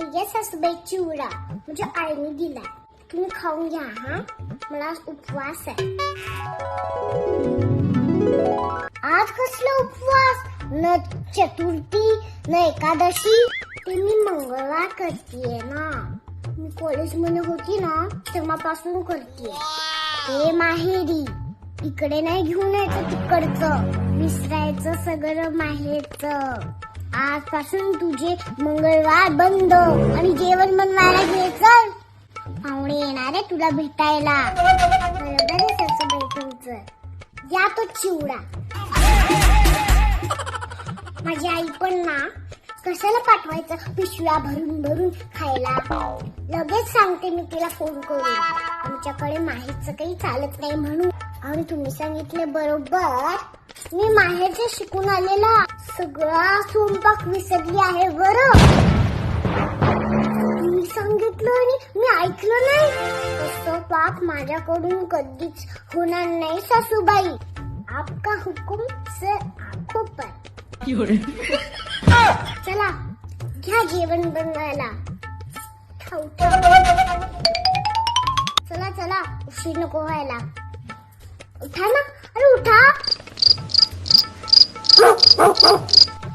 ठीक आहे सासूबाई, चिवडा म्हणजे आईने दिलाय, तुम्ही खाऊन घ्या. हा, मला आज उपवास आहे. आज कसला उपवास? न चतुर्थी न एकादशी, ते मी मंगळवार करतीये ना. मी कॉलेजमध्ये होती ना तेव्हापासून करतीये. ते माहेरी, इकडे नाही घेऊन यायचं तिकडचं, विसरायचं सगळं माहेरचं. आजपासून तुझे मंगळवार बंद आणि जेवण बनवायला घ्यायचं. पाहुणे येणार आहे तुला भेटायला. बरोबर आहे सासूबाई तुमचं. या तो चिवडा. माझी आई पण ना कशाला पाठवायचं पिशव्या भरून भरून खायला. लगेच सांगते मी तिला फोन करून, आमच्याकडे माहेरचं काही चालत नाही म्हणून. आणि तुम्ही सांगितले बरोबर, मी माहेरचे शिकून आलेला सगळा स्वयंपाक विसरली आहे बरं. मी सांगितलं आणि मी ऐकलं नाही, तसं पाप माझ्याकडून कधीच होणार नाही सासूबाई. आपका हुकुम से आंखों पर. चला घ्या जेवण बनवायला. चला चला, उशीर नको व्हायला. उठा ना, अरे उठा.